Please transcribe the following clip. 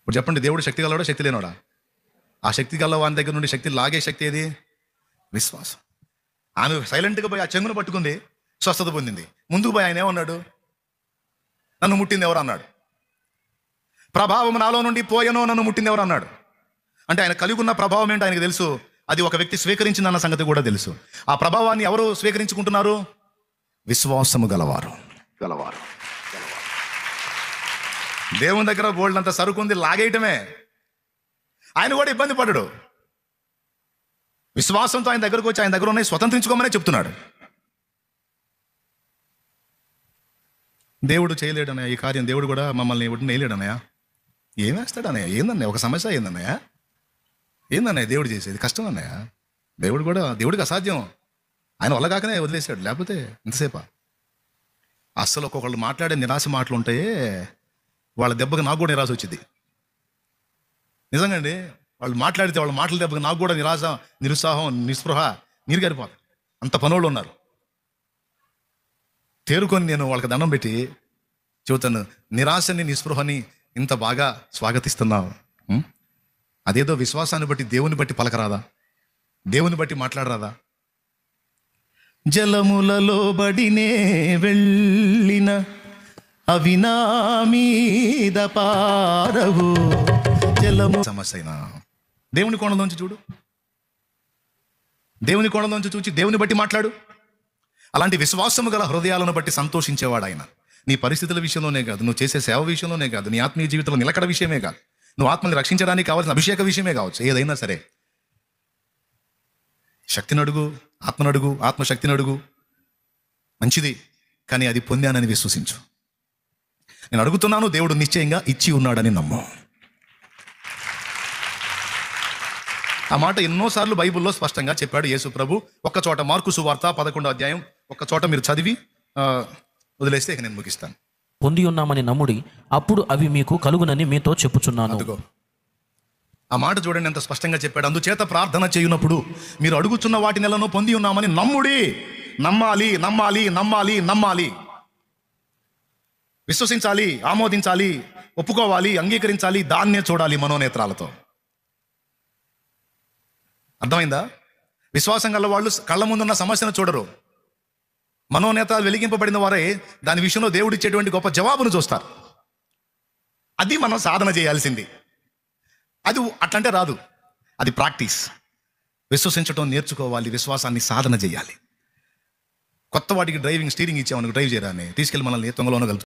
ఇప్పుడు చెప్పండి, దేవుడు శక్తి గలవాడా శక్తి లేనోడా? ఆ శక్తి గల వాని దగ్గర నుండి శక్తి లాగే శక్తి ఏది? విశ్వాసం. ఆమె సైలెంట్గా పోయి ఆ చెంగును పట్టుకుంది, స్వస్థత పొందింది. ముందుకు పోయి ఆయన ఏమన్నాడు? నన్ను ముట్టింది ఎవరు అన్నాడు. ప్రభావం నాలో నుండి పోయనో, నన్ను ముట్టింది ఎవరు అన్నాడు. అంటే ఆయన కలిగి ఉన్న ప్రభావం ఏంటో ఆయనకు తెలుసు. అది ఒక వ్యక్తి స్వీకరించిందన్న సంగతి కూడా తెలుసు. ఆ ప్రభావాన్ని ఎవరు స్వీకరించుకుంటున్నారు? విశ్వాసము గలవారు. దేవుని దగ్గర బోల్డ్ అంత సరుకు ఉంది, లాగేయటమే. ఆయన కూడా ఇబ్బంది పడడు. విశ్వాసంతో ఆయన దగ్గరకు వచ్చి ఆయన దగ్గర ఉన్నాయి స్వతంత్రించుకోమనే చెప్తున్నాడు. దేవుడు చేయలేడనయ్య ఈ కార్యం. దేవుడు కూడా మమ్మల్ని ఎవరిని వేయలేడనయ్య. ఏం వేస్తాడనయ్య? ఏందన్నయ్య ఒక సమస్య? ఏందన్నయ్య దేవుడు చేసేది? కష్టం అన్నయ్య. దేవుడికి అసాధ్యం. ఆయన వల్ల కాకనే వదిలేశాడు. లేకపోతే ఇంతసేపా? అస్సలు ఒక్కొక్కళ్ళు మాట్లాడే నిరాశ మాటలు ఉంటాయే, వాళ్ళ దెబ్బకి నాకు కూడా నిరాశ వచ్చింది. నిజంగా అండి. వాళ్ళు మాట్లాడితే వాళ్ళ మాటల దెబ్బకి నాకు కూడా నిరాశ, నిరుత్సాహం, నిస్పృహ, నీరుగారిపోతాయి. అంత పనులు ఉన్నారు. తేరుకొని నేను వాళ్ళకి దండం పెట్టి చెబుతాను, నిరాశని నిస్పృహని ఇంత బాగా స్వాగతిస్తున్నావు. అదేదో విశ్వాసాన్ని బట్టి దేవుని బట్టి పలకరాదా? దేవుని బట్టి మాట్లాడరాదా? జలములలో బడినే వెళ్ళిన అవి నా మీద పారవు. జలము సమస్య అయినా దేవుని కోణంలోంచి చూడు. దేవుని కోణంలోంచి చూచి దేవుని బట్టి మాట్లాడు. అలాంటి విశ్వాసము గల హృదయాలను బట్టి సంతోషించేవాడు ఆయన. నీ పరిస్థితుల విషయంలోనే కాదు, నువ్వు చేసే సేవ విషయంలోనే కాదు, నీ ఆత్మీయ జీవితంలో నిలకడ విషయమే కాదు, నువ్వు ఆత్మని రక్షించడానికి కావాల్సిన అభిషేక విషయమే కావచ్చు, ఏదైనా సరే శక్తిని అడుగు, ఆత్మనడుగు, ఆత్మశక్తిని అడుగు, మంచిది. కానీ అది పొందానని విశ్వసించు. నేను అడుగుతున్నాను, దేవుడు నిశ్చయంగా ఇచ్చి ఉన్నాడని నమ్ము. ఆ మాట ఎన్నోసార్లు బైబిల్లో స్పష్టంగా చెప్పాడు యేసు ప్రభు. ఒక్క చోట మార్కు సువార్త 11వ అధ్యాయం ఒక్క చోట మీరు చదివి వదిలేస్తే ఇక నేను ముగిస్తాను. పొంది ఉన్నామని నమ్ముడి, అప్పుడు అవి మీకు కలుగునని మీతో చెప్పుచున్నాను. అదిగో ఆ మాట చూడండి ఎంత స్పష్టంగా చెప్పాడు. అందుచేత ప్రార్థన చేయునప్పుడు మీరు అడుగుచున్న వాటి నెలను పొంది ఉన్నామని నమ్ముడి. నమ్మాలి, నమ్మాలి, నమ్మాలి, నమ్మాలి. విశ్వసించాలి, ఆమోదించాలి, ఒప్పుకోవాలి, అంగీకరించాలి. దాన్నే చూడాలి మనోనేత్రాలతో. అర్థమైందా? విశ్వాసం గల వాళ్ళు కళ్ళ ముందున్న సమస్యను చూడరు. మనోనేత్రాలు వెలిగింపబడిన వారే దాని విషయంలో దేవుడిచ్చేటువంటి గొప్ప జవాబును చూస్తారు. అది మనం సాధన చేయాల్సింది. అది అట్లంటే రాదు, అది ప్రాక్టీస్. విశ్వసించడం నేర్చుకోవాలి, విశ్వాసాన్ని సాధన చేయాలి. కొత్త వాటికి డ్రైవింగ్ స్టీరింగ్ ఇచ్చామనుకో, డ్రైవ్ చేయరాని తీసుకెళ్ళి మనల్ని తొంగలోనో కలుపు.